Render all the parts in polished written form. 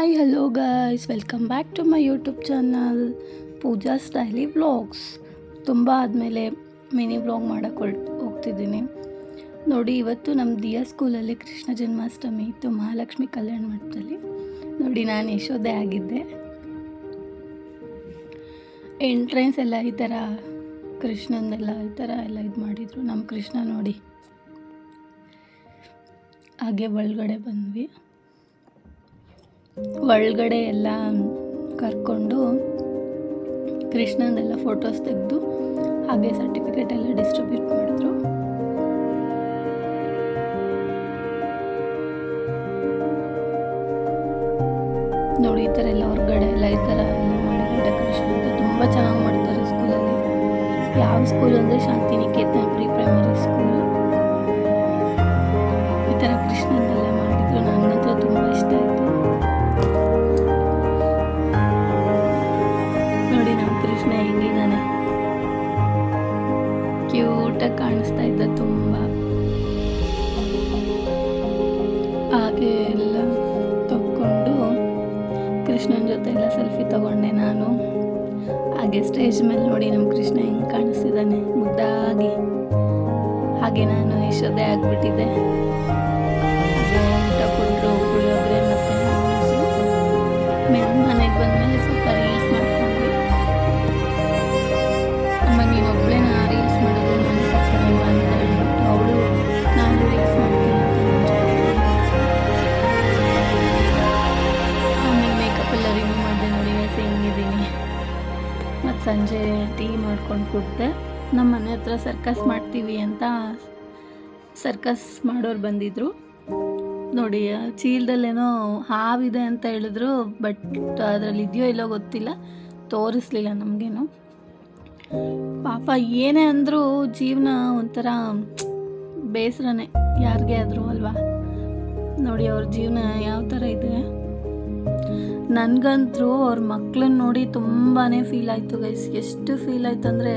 Hi hello guys, welcome back to my YouTube channel Pooja's daily vlogs. ತುಂಬ ಆದಮೇಲೆ mini vlog ಮಾಡೋಕ್ಕೆ ಹೋಗ್ತಿದ್ದೀನಿ ನೋಡಿ. ಇವತ್ತು ನಮ್ಮ ದಿಯಾ ಸ್ಕೂಲಲ್ಲಿ ಕೃಷ್ಣ ಜನ್ಮಾಷ್ಟಮಿ ಇತ್ತು, ಮಹಾಲಕ್ಷ್ಮಿ ಕಲ್ಯಾಣ ಮಂಟಪದಲ್ಲಿ. ನೋಡಿ, ನಾನು ಯಶೋದೆ ಆಗಿದ್ದೆ. ಎಂಟ್ರೆನ್ಸ್ ಎಲ್ಲ ಈ ಥರ ಕೃಷ್ಣಂದೆಲ್ಲ ಈ ಥರ ಎಲ್ಲ ಇದು ಮಾಡಿದರು. ನಮ್ಮ ಕೃಷ್ಣ ನೋಡಿ, ಹಾಗೆ ಒಳಗಡೆ ಬಂದ್ವಿ. ಒಳಗಡೆ ಎಲ್ಲ ಕರ್ಕೊಂಡು ಕೃಷ್ಣಂದೆಲ್ಲ ಫೋಟೋಸ್ ತೆಗೆದು ಹಾಗೆ ಸರ್ಟಿಫಿಕೇಟ್ ಎಲ್ಲ ಡಿಸ್ಟ್ರಿಬ್ಯೂಟ್ ಮಾಡಿದ್ರು. ನೋಡಿ, ಈ ಥರ ಎಲ್ಲ ಹೊರಗಡೆ ಎಲ್ಲ ಈ ಥರ ಎಲ್ಲ ಮಾಡಿದ್ರು. ಡೆಕೋರೇಷನ್ ಅಂತ ತುಂಬ ಚೆನ್ನಾಗಿ ಮಾಡ್ತಾರೆ ಸ್ಕೂಲಲ್ಲಿ. ಯಾವ ಸ್ಕೂಲ್ ಅಂದರೆ ಶಾಂತಿನಿಕೇತನ ಪ್ರಿ ಪ್ರೈಮರಿ ಸ್ಕೂಲ್. ಈ ಥರ ಕೃಷ್ಣಂದೆಲ್ಲ ಮಾಡಿದ್ರು. ನನಗಂತೂ ತುಂಬ ಇಷ್ಟ ಆಯಿತು. ನೋಡಿ, ನಮ್ಮ ಕೃಷ್ಣ ಹೆಂಗಿದ್ದಾನೆ, ಕ್ಯೂಟಾಗಿ ಕಾಣಿಸ್ತಾ ಇದ್ದ ತುಂಬ. ಹಾಗೆ ಎಲ್ಲ ತಗೊಂಡು ಕೃಷ್ಣನ ಜೊತೆ ಎಲ್ಲ ಸೆಲ್ಫಿ ತಗೊಂಡೆ ನಾನು. ಹಾಗೆ ಸ್ಟೇಜ್ ಮೇಲೆ ನೋಡಿ ನಮ್ಮ ಕೃಷ್ಣ ಹೆಂಗೆ ಕಾಣಿಸ್ತಿದ್ದಾನೆ ಮುದ್ದಾಗಿ. ಹಾಗೆ ನಾನು ಯಶೋದೆ ಆಗಿಬಿಟ್ಟಿದ್ದೆ. ಊಟ ಕೊಟ್ಟರು, ಪುಳಿಯೋಗರೆ ಮತ್ತು ಮನೆಗೆ ಬಂದಮೇಲೆ ಸ್ವಲ್ಪ ರೀಲ್ಸ್ ಮಾಡ್ಕೊಂಡ್ವಿ. ಅಮ್ಮ, ನೀನು ಒಬ್ಬಳೇನ ರೀಲ್ಸ್ ಮಾಡೋದು, ನಾನು ಕರ್ಕೊಂಡಮ್ಮ ಅಂತ ಹೇಳ್ಬಿಟ್ಟು ಅವಳು ನಾನು ರೀಲ್ಸ್ ಮಾಡ್ತೀನಿ ಅಂತ ಆಮೇಲೆ ಮೇಕಪ್ ಎಲ್ಲ ರಿಮೂವ್ ಮಾಡಿದೆ. ನೋಡಿ ಹೆಂಗಿದ್ದೀನಿ. ಮತ್ತು ಸಂಜೆ ಟೀ ಮಾಡ್ಕೊಂಡು ಕುಡ್ದೆ. ನಮ್ಮ ಮನೆ ಹತ್ರ ಸರ್ಕಸ್ ಮಾಡ್ತೀವಿ ಅಂತ ಸರ್ಕಸ್ ಮಾಡೋರು ಬಂದಿದ್ದರು ನೋಡಿ. ಚೀಲದಲ್ಲೇನೋ ಹಾವಿದೆ ಅಂತ ಹೇಳಿದ್ರು, ಬಟ್ ಅದರಲ್ಲಿ ಇದೆಯೋ ಇಲ್ಲೋ ಗೊತ್ತಿಲ್ಲ, ತೋರಿಸ್ಲಿಲ್ಲ ನಮಗೇನು. ಪಾಪ ಏನೇ ಅಂದರೂ ಜೀವನ ಒಂಥರ ಬೇಸರನೇ ಯಾರಿಗೆ ಆದರೂ ಅಲ್ವಾ. ನೋಡಿ ಅವ್ರ ಜೀವನ ಯಾವ ಥರ ಇದೆ. ನನಗಂತೂ ಅವ್ರ ಮಕ್ಕಳನ್ನ ನೋಡಿ ತುಂಬಾ ಫೀಲ್ ಆಯಿತು ಗೈಸ್. ಎಷ್ಟು ಫೀಲ್ ಆಯ್ತು ಅಂದರೆ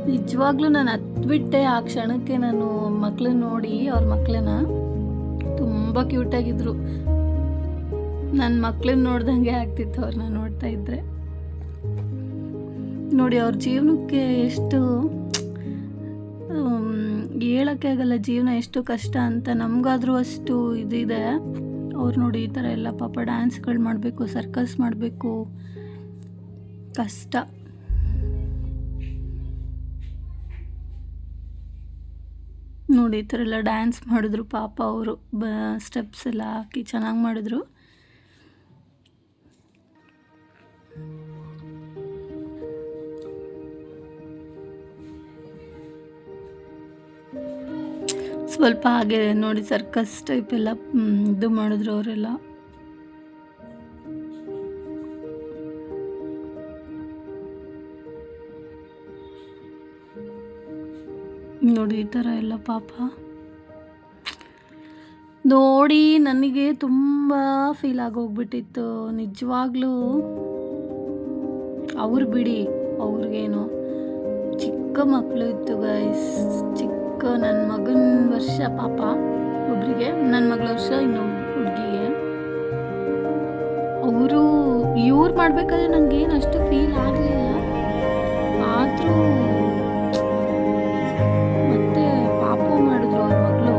ನಿಜವಾಗ್ಲೂ ನಾನು ಹತ್ಬಿಟ್ಟೆ ಆ ಕ್ಷಣಕ್ಕೆ. ನಾನು ಮಕ್ಕಳನ್ನ ನೋಡಿ, ಅವ್ರ ಮಕ್ಕಳನ್ನ ತುಂಬ ಕ್ಯೂಟಾಗಿದ್ರು. ನನ್ನ ಮಕ್ಕಳನ್ನ ನೋಡ್ದಂಗೆ ಆಗ್ತಿತ್ತು ಅವ್ರನ್ನ ನೋಡ್ತಾ ಇದ್ದರೆ. ನೋಡಿ, ಅವ್ರ ಜೀವನಕ್ಕೆ ಎಷ್ಟು ಹೇಳೋಕ್ಕೆ ಆಗಲ್ಲ, ಜೀವನ ಎಷ್ಟು ಕಷ್ಟ ಅಂತ. ನಮಗಾದರೂ ಅಷ್ಟು ಇದಿದೆ. ಅವ್ರು ನೋಡಿ ಈ ಥರ ಎಲ್ಲ ಪಾಪ ಡ್ಯಾನ್ಸ್ಗಳು ಮಾಡಬೇಕು, ಸರ್ಕಸ್ ಮಾಡಬೇಕು, ಕಷ್ಟ. ನೋಡಿ, ಈ ಥರ ಎಲ್ಲ ಡ್ಯಾನ್ಸ್ ಮಾಡಿದ್ರು ಪಾಪ. ಅವರು ಸ್ಟೆಪ್ಸ್ ಎಲ್ಲ ಹಾಕಿ ಚೆನ್ನಾಗಿ ಮಾಡಿದ್ರು. ಸ್ವಲ್ಪ ಹಾಗೆ ನೋಡಿ ಸರ್ಕಸ್ ಟೈಪ್ ಎಲ್ಲ ಇದು ಮಾಡಿದ್ರು ಅವರೆಲ್ಲ. ನೋಡಿ ಈ ಥರ ಎಲ್ಲ ಪಾಪ ನೋಡಿ ನನಗೆ ತುಂಬ ಫೀಲ್ ಆಗೋಗ್ಬಿಟ್ಟಿತ್ತು ನಿಜವಾಗ್ಲೂ. ಅವ್ರು ಬಿಡಿ, ಅವ್ರಿಗೇನು ಚಿಕ್ಕ ಮಕ್ಕಳು ಇತ್ತು ಗೈಸ್. ನನ್ನ ಮಗನ ವರ್ಷ ಪಾಪ ಒಬ್ರಿಗೆ, ನನ್ನ ಮಗಳ ವರ್ಷ ಇನ್ನೊಬ್ಬ ಹುಡುಗಿಗೆ. ಇವ್ರು ಮಾಡಬೇಕಾದ್ರೆ ನನಗೇನು ಅಷ್ಟು ಫೀಲ್ ಆಗಲಿಲ್ಲ. ಆದರೂ ಮತ್ತೆ ಪಾಪು ಮಾಡಿದ್ರು ಅವ್ರ ಮಗಳು.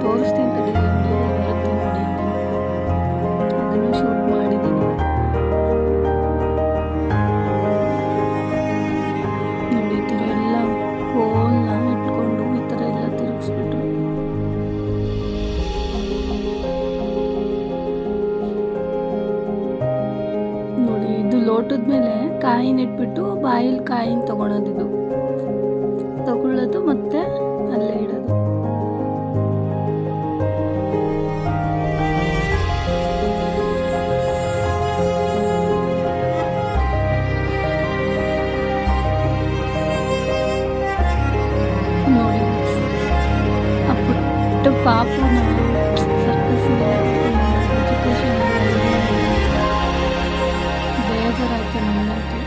ತೋರಿಸ್ತೀನಿ ತಡಿ, ವಿಡಿಯೋ ಬರುತ್ತೆ ನೋಡಿ, ಅದನ್ನು ಶೂಟ್ ಮಾಡಿದ್ದೀನಿ. ನೋಡಿ ಈ ಥರ ಎಲ್ಲ ಕೋಲ್ನ ಇಟ್ಕೊಂಡು ಈ ಥರ ಎಲ್ಲ ತಿರುಗಿಸ್ಬಿಟ್ರು. ನೋಡಿ, ಇದು ಲೋಟದ ಮೇಲೆ ಕಾಯಿನ ಇಟ್ಬಿಟ್ಟು ಬಾಯಲ್ಲಿ ಕಾಯಿನ ತಗೊಳೋದು, ತಗೊಳ್ಳೋದು ಮತ್ತೆ ಅಲ್ಲೇ ಇಡೋದು. ನೋಡಿ, ಆ ಪುಟ್ಟ ಪಾಪುನ ಸರ್ಕಸ್ ಎಜುಕೇಶನ್ ಬೇಜಾರಾಯ್ತು ನಮಗಂತೂ.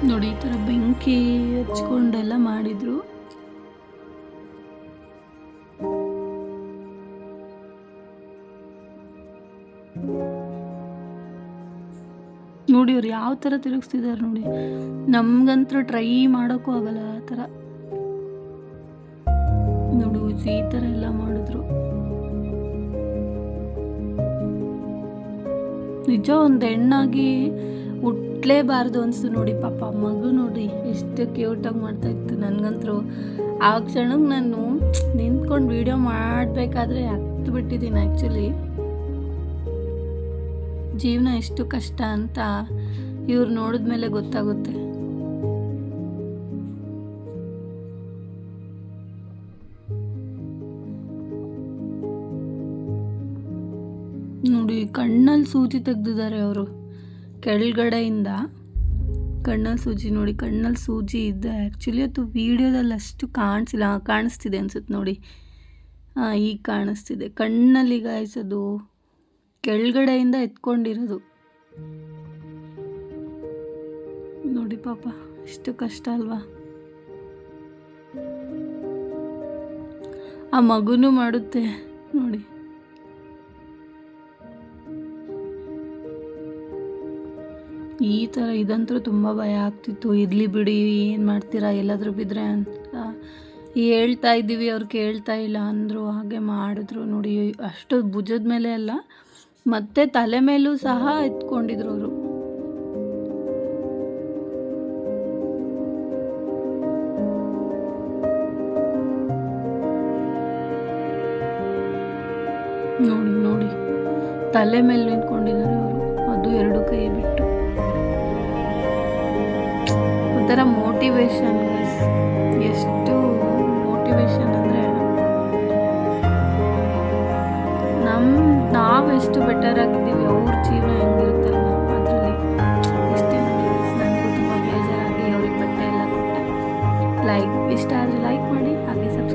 ನೋಡಿ, ಈ ಥರ ಬೆಂಕಿ ಹಚ್ಕೊಂಡೆಲ್ಲ ಮಾಡಿದರು. ನೋಡಿ ಅವ್ರು ಯಾವ ಥರ ತಿರುಗಿಸ್ತಿದ್ದಾರೆ ನೋಡಿ. ನಮ್ಗಂತೂ ಟ್ರೈ ಮಾಡೋಕ್ಕೂ ಆಗಲ್ಲ ಆ ಥರ. ನೋಡು ಈ ಥರ ಎಲ್ಲ ಮಾಡಿದ್ರು. ನಿಜ ಒಂದು ಹೆಣ್ಣಾಗಿ ಹುಟ್ಲೇಬಾರ್ದು ಅನಿಸ್ತು ನೋಡಿ. ಪಾಪ ಮಗು ನೋಡಿ ಎಷ್ಟು ಕ್ಯೂಟಾಗಿ ಮಾಡ್ತಾ ಇತ್ತು. ನನಗಂತೂ ಆ ಕ್ಷಣಕ್ಕೆ ನಾನು ನಿಂತ್ಕೊಂಡು ವಿಡಿಯೋ ಮಾಡಬೇಕಾದ್ರೆ ಹತ್ತು ಬಿಟ್ಟಿದ್ದೀನಿ. ಆ್ಯಕ್ಚುಲಿ ಜೀವನ ಎಷ್ಟು ಕಷ್ಟ ಅಂತ ಇವ್ರು ನೋಡಿದ್ಮೇಲೆ ಗೊತ್ತಾಗುತ್ತೆ. ನೋಡಿ ಕಣ್ಣಲ್ಲಿ ಸೂಜಿ ತೆಗ್ದಿದ್ದಾರೆ ಅವರು ಕೆಳಗಡೆಯಿಂದ. ಕಣ್ಣಲ್ಲಿ ಸೂಜಿ ನೋಡಿ, ಕಣ್ಣಲ್ಲಿ ಸೂಜಿ ಇದೆ. ಆ್ಯಕ್ಚುಲಿ ಅದು ವೀಡಿಯೋದಲ್ಲಿ ಅಷ್ಟು ಕಾಣಿಸಿಲ್ಲ, ಕಾಣಿಸ್ತಿದೆ ಅನ್ಸುತ್ತೆ ನೋಡಿ. ಈಗ ಕಾಣಿಸ್ತಿದೆ. ಕಣ್ಣಲ್ಲಿ ಗಾಯಿಸೋದು ಕೆಳಗಡೆಯಿಂದ ಎತ್ಕೊಂಡಿರೋದು ನೋಡಿ. ಪಾಪ ಎಷ್ಟು ಕಷ್ಟ ಅಲ್ವಾ. ಆ ಮಗುನೂ ಮಾಡುತ್ತೆ ನೋಡಿ. ಈ ಥರ ಇದಂತೂ ತುಂಬ ಭಯ ಆಗ್ತಿತ್ತು. ಇರಲಿ ಬಿಡಿ, ಏನು ಮಾಡ್ತೀರಾ, ಎಲ್ಲಾದರೂ ಬಿದ್ದರೆ ಅಂತ ಹೇಳ್ತಾ ಇದ್ದೀವಿ. ಅವ್ರು ಕೇಳ್ತಾ ಇಲ್ಲ ಅಂದರು, ಹಾಗೆ ಮಾಡಿದ್ರು ನೋಡಿ. ಅಷ್ಟು ಭುಜದ ಮೇಲೆ ಅಲ್ಲ, ಮತ್ತೆ ತಲೆ ಮೇಲೂ ಸಹ ಎತ್ಕೊಂಡಿದ್ರು ಅವರು. ನೋಡಿ ನೋಡಿ ತಲೆ ಮೇಲೆ ನಿಂತ್ಕೊಂಡಿದ್ದಾರೆ ಅವರು, ಅದು ಎರಡು ಕೈ ಬಿಟ್ಟು. ಒಂಥರ ಮೋಟಿವೇಶನ್ ಗೈಸ್. ಎಷ್ಟು ಮೋಟಿವೇಶನ್ ಅಂದರೆ ನಾವೆಷ್ಟು ಬೆಟರ್ ಆಗಿದ್ದೀವಿ, ಅವ್ರ ಜೀವನ ಹೆಂಗಿರುತ್ತಲ್ಲ ಅದರಲ್ಲಿ. ಇಷ್ಟೇ ನೋಡಿ. ನನಗೂ ತುಂಬ ಬೇಜಾರಾಗಿ ಅವ್ರಿಗೆ ಬಟ್ಟೆ ಎಲ್ಲ ಕೊಟ್ಟೆ. ಇಷ್ಟ ಆದರೆ ಲೈಕ್ ಮಾಡಿ, ಹಾಗೆ ಸಬ್ಸ್ಕ್ರೈಬ್